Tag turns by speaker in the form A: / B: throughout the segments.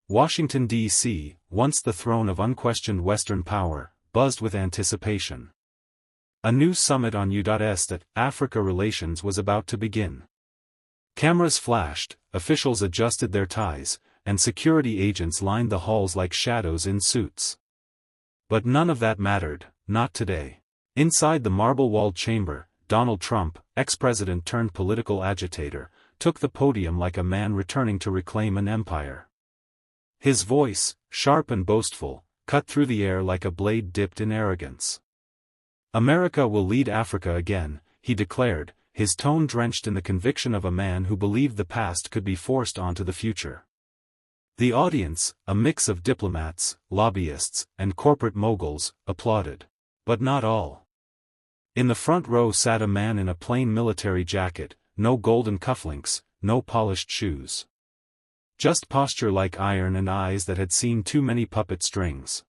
A: Washington, D.C., once the throne of unquestioned Western power, buzzed with anticipation. A new summit on U.S. Africa relations was about to begin. Cameras flashed, officials adjusted their ties, and security agents lined the halls like shadows in suits. But none of that mattered, not today. Inside the marble-walled chamber, Donald Trump, ex-president turned political agitator, took the podium like a man returning to reclaim an empire. His voice, sharp and boastful, cut through the air like a blade dipped in arrogance. "America will lead Africa again," he declared, his tone drenched in the conviction of a man who believed the past could be forced onto the future. The audience, a mix of diplomats, lobbyists, and corporate moguls, applauded. But not all. In the front row sat a man in a plain military jacket, no golden cufflinks, no polished shoes. Just posture like iron and eyes that had seen too many puppet strings.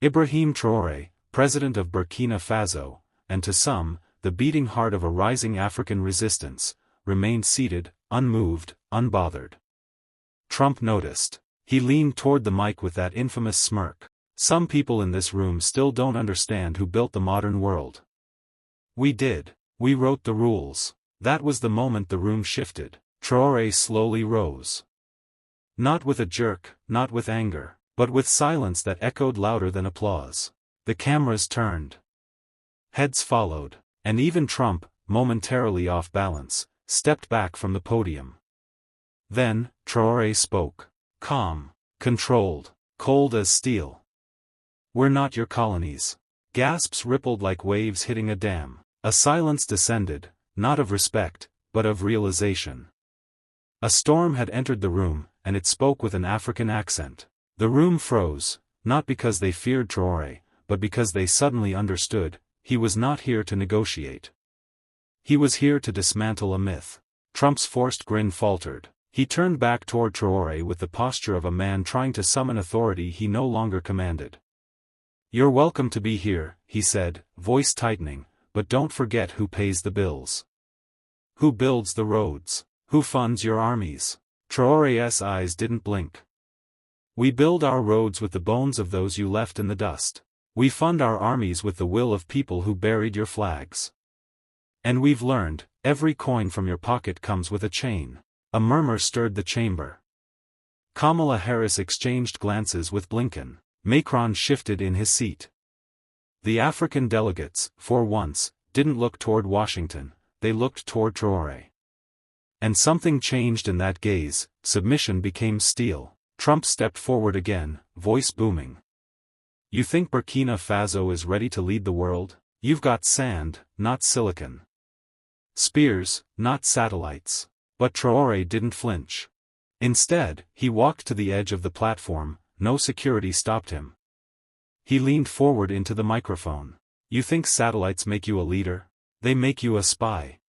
A: Ibrahim Traoré, president of Burkina Faso, and to some, the beating heart of a rising African resistance, remained seated, unmoved, unbothered. Trump noticed. He leaned toward the mic with that infamous smirk. "Some people in this room still don't understand who built the modern world. We did. We wrote the rules." That was the moment the room shifted. Traoré slowly rose. Not with a jerk, not with anger, but with silence that echoed louder than applause. The cameras turned. Heads followed, and even Trump, momentarily off balance, stepped back from the podium. Then, Traoré spoke. Calm, controlled, cold as steel. "We're not your colonies." Gasps rippled like waves hitting a dam. A silence descended, not of respect, but of realization. A storm had entered the room, and it spoke with an African accent. The room froze, not because they feared Traoré, but because they suddenly understood, he was not here to negotiate. He was here to dismantle a myth. Trump's forced grin faltered. He turned back toward Traoré with the posture of a man trying to summon authority he no longer commanded. "You're welcome to be here," he said, voice tightening, "but don't forget who pays the bills. Who builds the roads? Who funds your armies?" Traoré's eyes didn't blink. "We build our roads with the bones of those you left in the dust. We fund our armies with the will of people who buried your flags. And we've learned, every coin from your pocket comes with a chain." A murmur stirred the chamber. Kamala Harris exchanged glances with Blinken. Macron shifted in his seat. The African delegates, for once, didn't look toward Washington, they looked toward Traoré. And something changed in that gaze. Submission became steel. Trump stepped forward again, voice booming. "You think Burkina Faso is ready to lead the world? You've got sand, not silicon. Spears, not satellites." But Traoré didn't flinch. Instead, he walked to the edge of the platform, no security stopped him. He leaned forward into the microphone. "You think satellites make you a leader? They make you a spy.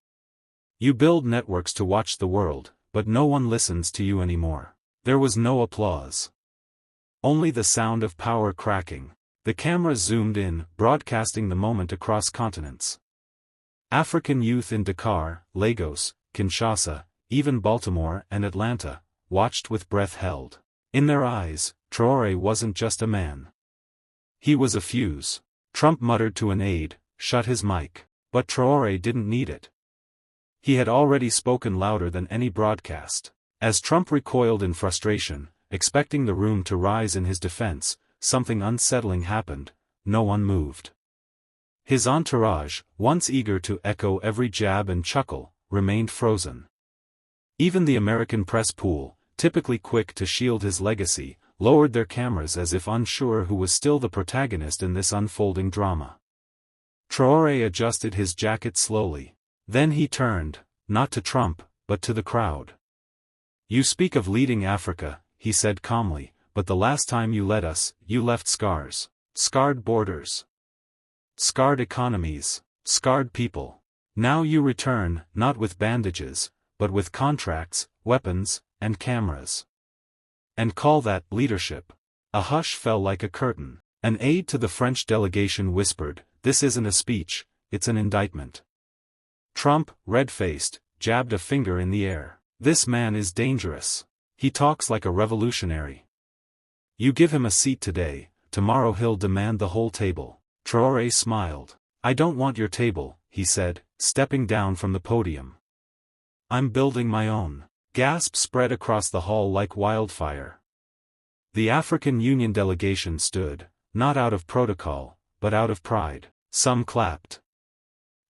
A: You build networks to watch the world, but no one listens to you anymore." There was no applause. Only the sound of power cracking. The camera zoomed in, broadcasting the moment across continents. African youth in Dakar, Lagos, Kinshasa, even Baltimore and Atlanta, watched with breath held. In their eyes, Traoré wasn't just a man. He was a fuse. Trump muttered to an aide, "Shut his mic." But Traoré didn't need it. He had already spoken louder than any broadcast. As Trump recoiled in frustration, expecting the room to rise in his defense, something unsettling happened. No one moved. His entourage, once eager to echo every jab and chuckle, remained frozen. Even the American press pool, typically quick to shield his legacy, lowered their cameras as if unsure who was still the protagonist in this unfolding drama. Traoré adjusted his jacket slowly. Then he turned, not to Trump, but to the crowd. "You speak of leading Africa," he said calmly, "but the last time you led us, you left scars. Scarred borders. Scarred economies. Scarred people. Now you return, not with bandages, but with contracts, weapons, and cameras. And call that leadership." A hush fell like a curtain. An aide to the French delegation whispered, "This isn't a speech, it's an indictment." Trump, red-faced, jabbed a finger in the air. "This man is dangerous. He talks like a revolutionary. You give him a seat today, tomorrow he'll demand the whole table. Traoré smiled. I don't want your table, he said, stepping down from the podium. I'm building my own. Gasps spread across the hall like wildfire. The African Union delegation stood, not out of protocol, but out of pride. Some clapped.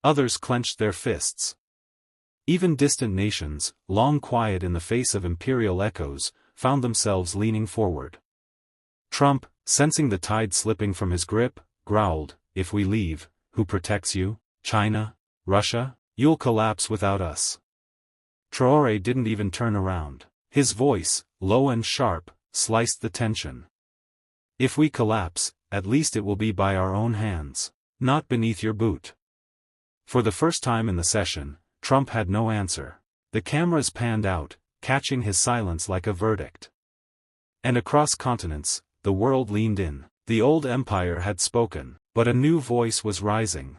A: Others clenched their fists. Even distant nations, long quiet in the face of imperial echoes, found themselves leaning forward. Trump, sensing the tide slipping from his grip, growled, If we leave, who protects you? China? Russia? You'll collapse without us. Traoré didn't even turn around. His voice, low and sharp, sliced the tension. If we collapse, at least it will be by our own hands, not beneath your boot. For the first time in the session, Trump had no answer. The cameras panned out, catching his silence like a verdict. And across continents, the world leaned in. The old empire had spoken, but a new voice was rising.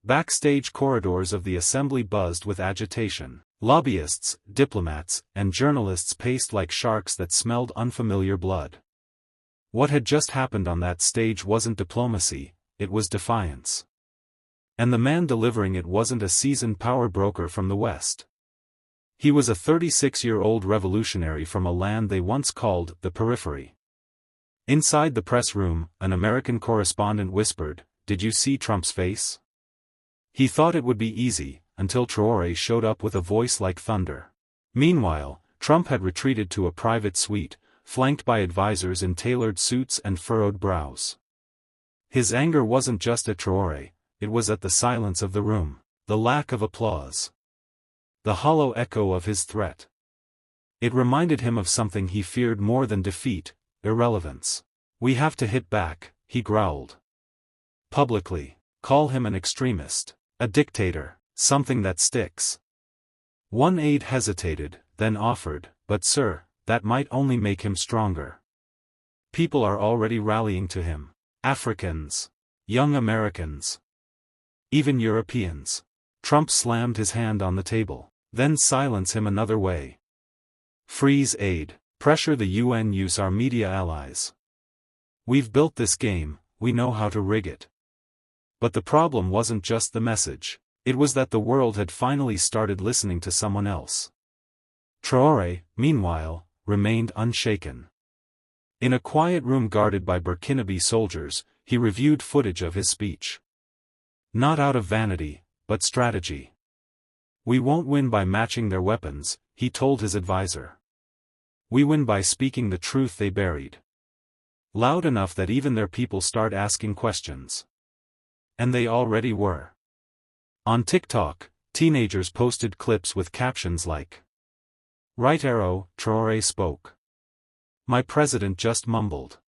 A: Backstage corridors of the assembly buzzed with agitation. Lobbyists, diplomats, and journalists paced like sharks that smelled unfamiliar blood. What had just happened on that stage wasn't diplomacy, it was defiance. And the man delivering it wasn't a seasoned power broker from the West. He was a 36-year-old revolutionary from a land they once called the periphery. Inside the press room, an American correspondent whispered, Did you see Trump's face? He thought it would be easy, until Traoré showed up with a voice like thunder. Meanwhile, Trump had retreated to a private suite, flanked by advisors in tailored suits and furrowed brows. His anger wasn't just at Traoré, it was at the silence of the room, the lack of applause. The hollow echo of his threat. It reminded him of something he feared more than defeat, irrelevance. We have to hit back, he growled. Publicly, call him an extremist, a dictator, something that sticks. One aide hesitated, then offered, But sir, that might only make him stronger. People are already rallying to him. Africans. Young Americans. Even Europeans. Trump slammed his hand on the table. Then silence him another way. Freeze aid. Pressure the UN, use our media allies. We've built this game, we know how to rig it. But the problem wasn't just the message. It was that the world had finally started listening to someone else. Traoré, meanwhile, remained unshaken. In a quiet room guarded by Burkinabe soldiers, he reviewed footage of his speech. Not out of vanity, but strategy. We won't win by matching their weapons, he told his advisor. We win by speaking the truth they buried. Loud enough that even their people start asking questions. And they already were. On TikTok, teenagers posted clips with captions like, Right arrow, Traoré spoke. My president just mumbled.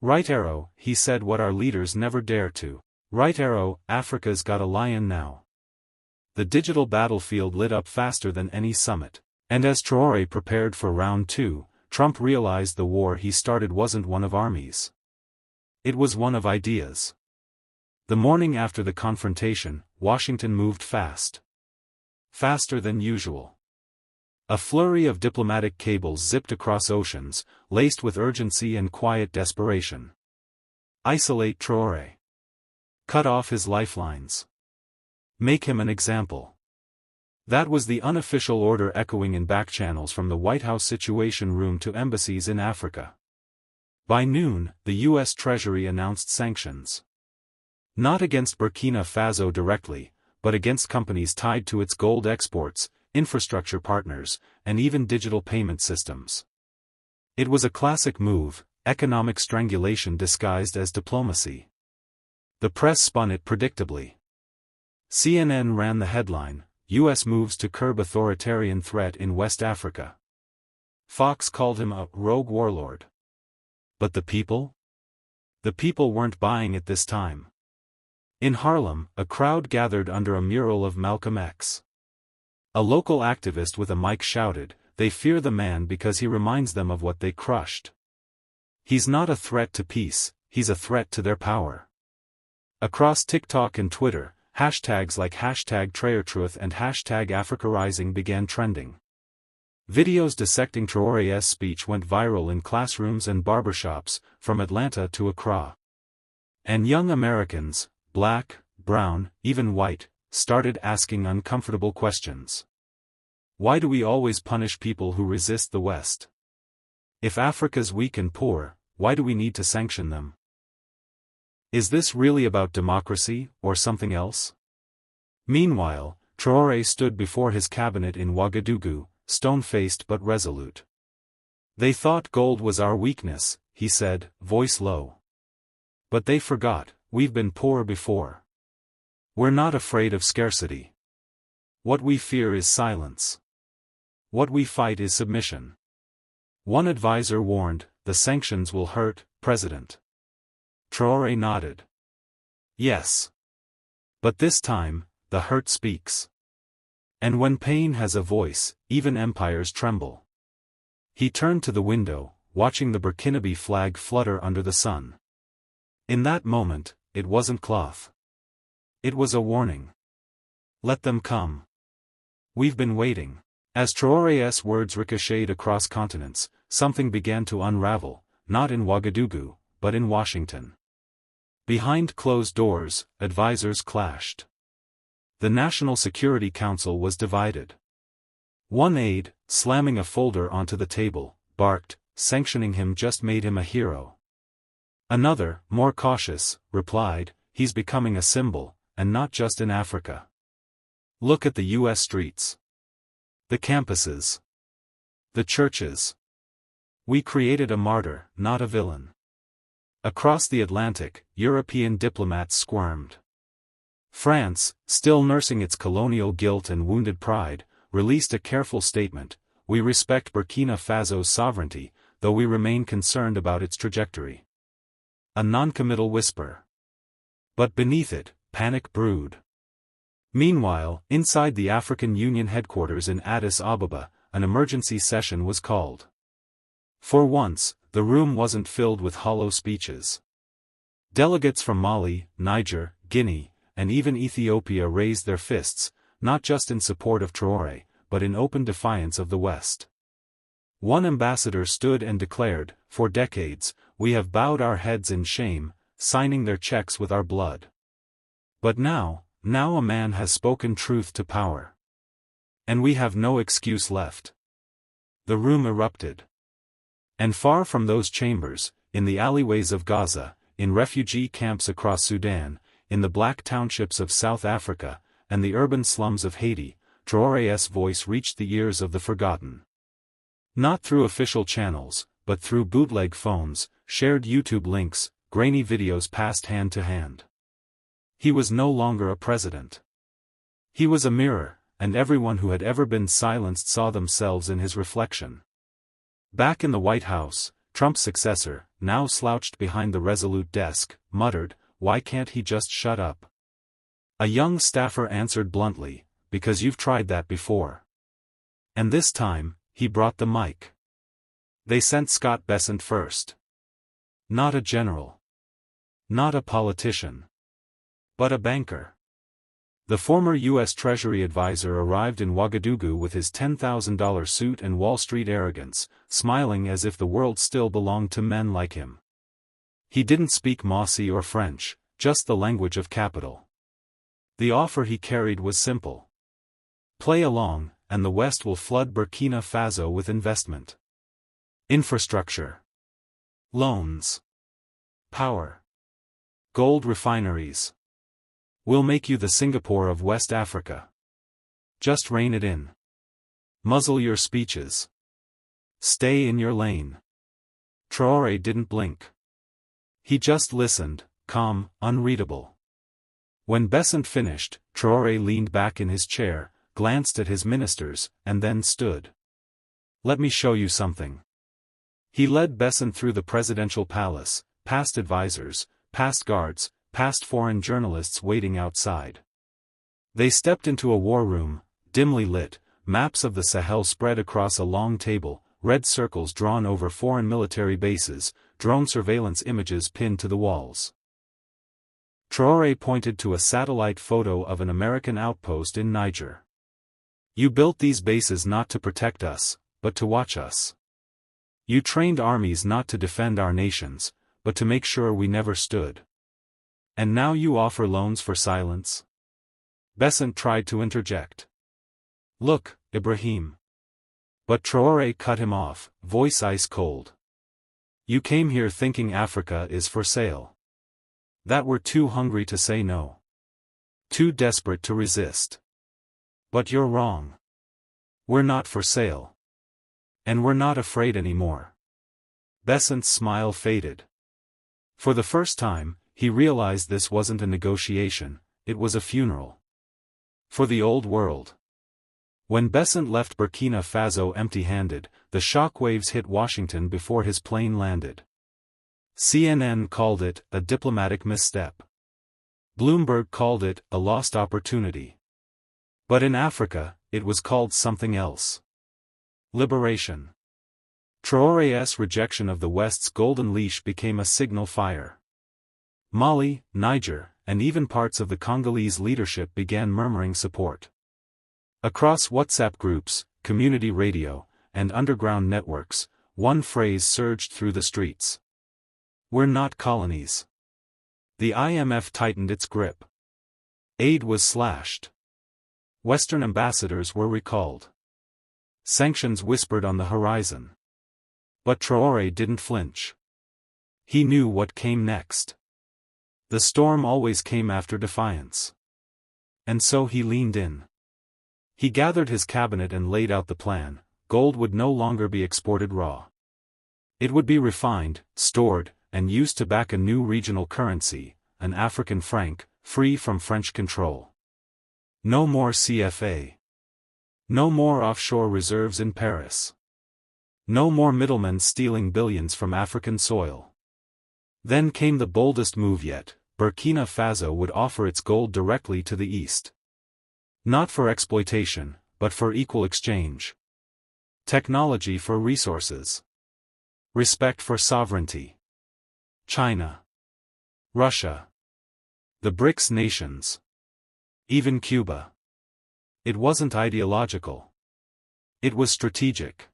A: Right arrow, he said what our leaders never dare to. Right arrow, Africa's got a lion now. The digital battlefield lit up faster than any summit. And as Traoré prepared for round 2, Trump realized the war he started wasn't one of armies. It was one of ideas. The morning after the confrontation, Washington moved fast. Faster than usual. A flurry of diplomatic cables zipped across oceans, laced with urgency and quiet desperation. Isolate Traoré. Cut off his lifelines. Make him an example. That was the unofficial order echoing in backchannels from the White House Situation Room to embassies in Africa. By noon, the U.S. Treasury announced sanctions. Not against Burkina Faso directly, but against companies tied to its gold exports, infrastructure partners, and even digital payment systems. It was a classic move, economic strangulation disguised as diplomacy. The press spun it predictably. CNN ran the headline, U.S. moves to curb authoritarian threat in West Africa. Fox called him a rogue warlord. But the people? The people weren't buying it this time. In Harlem, a crowd gathered under a mural of Malcolm X. A local activist with a mic shouted, They fear the man because he reminds them of what they crushed. He's not a threat to peace, he's a threat to their power. Across TikTok and Twitter, hashtags like #TraorTruth and #AfricaRising began trending. Videos dissecting Traoré's speech went viral in classrooms and barbershops, from Atlanta to Accra. And young Americans, black, brown, even white, started asking uncomfortable questions. Why do we always punish people who resist the West? If Africa's weak and poor, why do we need to sanction them? Is this really about democracy, or something else? Meanwhile, Traoré stood before his cabinet in Ouagadougou, stone-faced but resolute. They thought gold was our weakness, he said, voice low. But they forgot, we've been poor before. We're not afraid of scarcity. What we fear is silence. What we fight is submission. One advisor warned, the sanctions will hurt, President. Traoré nodded. Yes. But this time, the hurt speaks. And when pain has a voice, even empires tremble. He turned to the window, watching the Burkinabe flag flutter under the sun. In that moment, it wasn't cloth. It was a warning. Let them come. We've been waiting. As Traoré's words ricocheted across continents, something began to unravel, not in Ouagadougou, but in Washington. Behind closed doors, advisors clashed. The National Security Council was divided. One aide, slamming a folder onto the table, barked, sanctioning him just made him a hero. Another, more cautious, replied, he's becoming a symbol, and not just in Africa. Look at the U.S. streets. The campuses. The churches. We created a martyr, not a villain. Across the Atlantic, European diplomats squirmed. France, still nursing its colonial guilt and wounded pride, released a careful statement, we respect Burkina Faso's sovereignty, though we remain concerned about its trajectory. A noncommittal whisper. But beneath it, panic brewed. Meanwhile, inside the African Union headquarters in Addis Ababa, an emergency session was called. For once, the room wasn't filled with hollow speeches. Delegates from Mali, Niger, Guinea, and even Ethiopia raised their fists, not just in support of Traoré, but in open defiance of the West. One ambassador stood and declared, for decades, we have bowed our heads in shame, signing their checks with our blood. But now a man has spoken truth to power. And we have no excuse left. The room erupted. And far from those chambers, in the alleyways of Gaza, in refugee camps across Sudan, in the black townships of South Africa, and the urban slums of Haiti, Traoré's voice reached the ears of the forgotten. Not through official channels, but through bootleg phones, shared YouTube links, grainy videos passed hand to hand. He was no longer a president. He was a mirror, and everyone who had ever been silenced saw themselves in his reflection. Back in the White House, Trump's successor, now slouched behind the resolute desk, muttered, why can't he just shut up? A young staffer answered bluntly, because you've tried that before. And this time, he brought the mic. They sent Scott Bessent first. Not a general. Not a politician. But a banker. The former U.S. Treasury advisor arrived in Ouagadougou with his $10,000 suit and Wall Street arrogance, smiling as if the world still belonged to men like him. He didn't speak Mossi or French, just the language of capital. The offer he carried was simple. Play along, and the West will flood Burkina Faso with investment. Infrastructure. Loans. Power. Gold refineries. We'll make you the Singapore of West Africa. Just rein it in. Muzzle your speeches. Stay in your lane. Traoré didn't blink. He just listened, calm, unreadable. When Bessent finished, Traoré leaned back in his chair, glanced at his ministers, and then stood. Let me show you something. He led Bessent through the presidential palace, past advisors, past guards, past foreign journalists waiting outside. They stepped into a war room, dimly lit, maps of the Sahel spread across a long table, red circles drawn over foreign military bases, drone surveillance images pinned to the walls. Traoré pointed to a satellite photo of an American outpost in Niger. You built these bases not to protect us, but to watch us. You trained armies not to defend our nations, but to make sure we never stood. And now you offer loans for silence? Besant tried to interject. Look, Ibrahim. But Traoré cut him off, voice ice cold. You came here thinking Africa is for sale. That we're too hungry to say no. Too desperate to resist. But you're wrong. We're not for sale. And we're not afraid anymore. Besant's smile faded. For the first time, he realized this wasn't a negotiation, it was a funeral. For the old world. When Besant left Burkina Faso empty-handed, the shockwaves hit Washington before his plane landed. CNN called it a diplomatic misstep. Bloomberg called it a lost opportunity. But in Africa, it was called something else. Liberation. Traoré's rejection of the West's golden leash became a signal fire. Mali, Niger, and even parts of the Congolese leadership began murmuring support. Across WhatsApp groups, community radio, and underground networks, one phrase surged through the streets. We're not colonies. The IMF tightened its grip. Aid was slashed. Western ambassadors were recalled. Sanctions whispered on the horizon. But Traoré didn't flinch. He knew what came next. The storm always came after defiance. And so he leaned in. He gathered his cabinet and laid out the plan. Gold would no longer be exported raw. It would be refined, stored, and used to back a new regional currency, an African franc, free from French control. No more CFA. No more offshore reserves in Paris. No more middlemen stealing billions from African soil. Then came the boldest move yet. Burkina Faso would offer its gold directly to the East. Not for exploitation, but for equal exchange. Technology for resources. Respect for sovereignty. China. Russia. The BRICS nations. Even Cuba. It wasn't ideological. It was strategic.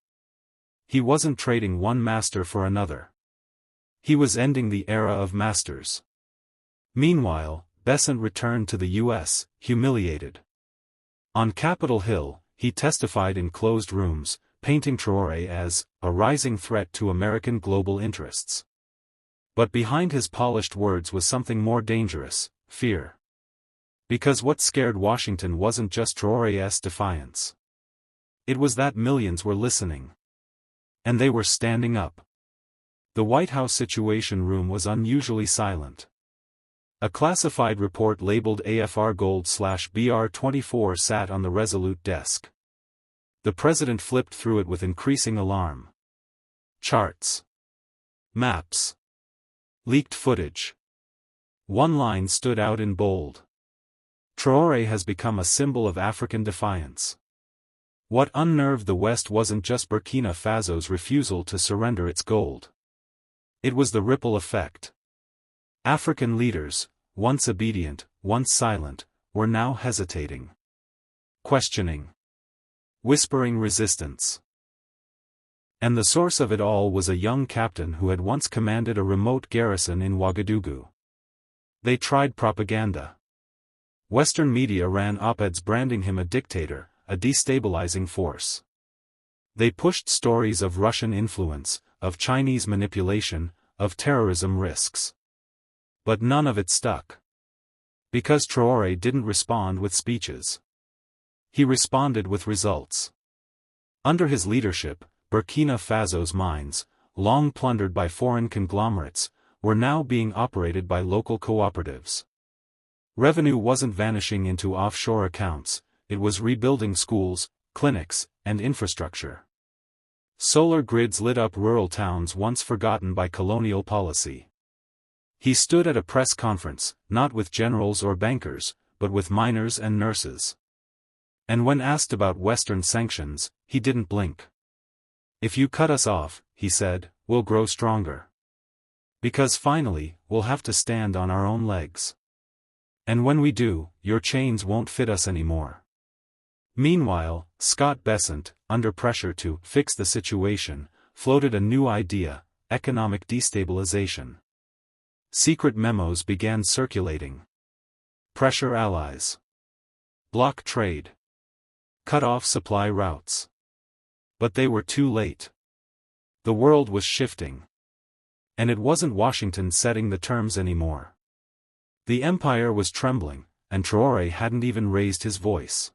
A: He wasn't trading one master for another. He was ending the era of masters. Meanwhile, Besant returned to the U.S., humiliated. On Capitol Hill, he testified in closed rooms, painting Traoré as a rising threat to American global interests. But behind his polished words was something more dangerous, fear. Because what scared Washington wasn't just Traoré's defiance. It was that millions were listening. And they were standing up. The White House Situation Room was unusually silent. A classified report labeled AFR Gold/BR24 sat on the Resolute desk. The president flipped through it with increasing alarm. Charts. Maps. Leaked footage. One line stood out in bold. Traoré has become a symbol of African defiance. What unnerved the West wasn't just Burkina Faso's refusal to surrender its gold. It was the ripple effect. African leaders, once obedient, once silent, were now hesitating. Questioning. Whispering resistance. And the source of it all was a young captain who had once commanded a remote garrison in Ouagadougou. They tried propaganda. Western media ran op-eds branding him a dictator, a destabilizing force. They pushed stories of Russian influence, of Chinese manipulation, of terrorism risks. But none of it stuck. Because Traoré didn't respond with speeches. He responded with results. Under his leadership, Burkina Faso's mines, long plundered by foreign conglomerates, were now being operated by local cooperatives. Revenue wasn't vanishing into offshore accounts, it was rebuilding schools, clinics, and infrastructure. Solar grids lit up rural towns once forgotten by colonial policy. He stood at a press conference, not with generals or bankers, but with miners and nurses. And when asked about Western sanctions, he didn't blink. If you cut us off, he said, we'll grow stronger. Because finally, we'll have to stand on our own legs. And when we do, your chains won't fit us anymore. Meanwhile, Scott Bessent, under pressure to fix the situation, floated a new idea: economic destabilization. Secret memos began circulating. Pressure allies. Block trade. Cut off supply routes. But they were too late. The world was shifting. And it wasn't Washington setting the terms anymore. The empire was trembling, and Traoré hadn't even raised his voice.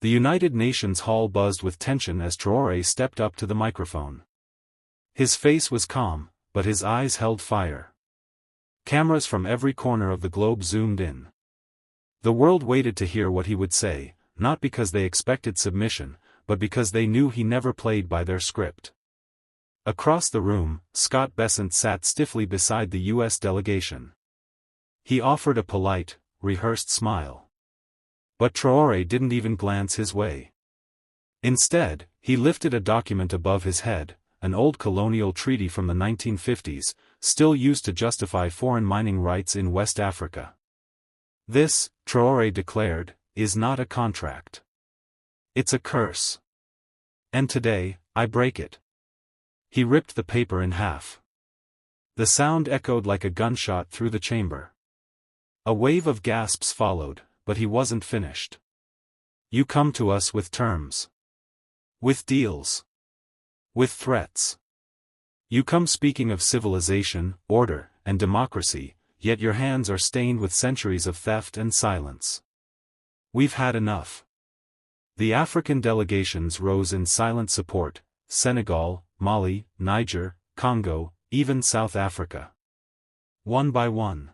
A: The United Nations hall buzzed with tension as Traoré stepped up to the microphone. His face was calm, but his eyes held fire. Cameras from every corner of the globe zoomed in. The world waited to hear what he would say, not because they expected submission, but because they knew he never played by their script. Across the room, Scott Bessent sat stiffly beside the U.S. delegation. He offered a polite, rehearsed smile. But Traoré didn't even glance his way. Instead, he lifted a document above his head, an old colonial treaty from the 1950s, still used to justify foreign mining rights in West Africa. This, Traoré declared, is not a contract. It's a curse. And today, I break it. He ripped the paper in half. The sound echoed like a gunshot through the chamber. A wave of gasps followed, but he wasn't finished. You come to us with terms. With deals. With threats. You come speaking of civilization, order, and democracy, yet your hands are stained with centuries of theft and silence. We've had enough. The African delegations rose in silent support: Senegal, Mali, Niger, Congo, even South Africa. One by one.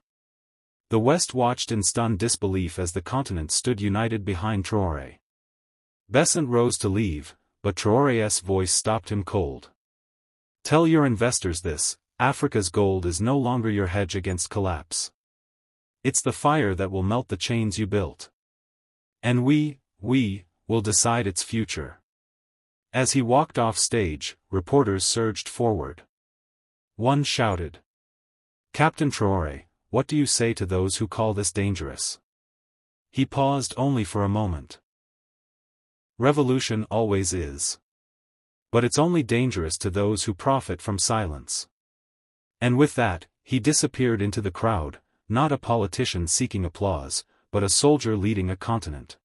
A: The West watched in stunned disbelief as the continent stood united behind Traoré. Bessent rose to leave, but Traoré's voice stopped him cold. Tell your investors this: Africa's gold is no longer your hedge against collapse. It's the fire that will melt the chains you built. And we will decide its future. As he walked off stage, reporters surged forward. One shouted, "Captain Traoré, what do you say to those who call this dangerous?" He paused only for a moment. Revolution always is. But it's only dangerous to those who profit from silence. And with that, he disappeared into the crowd, not a politician seeking applause, but a soldier leading a continent.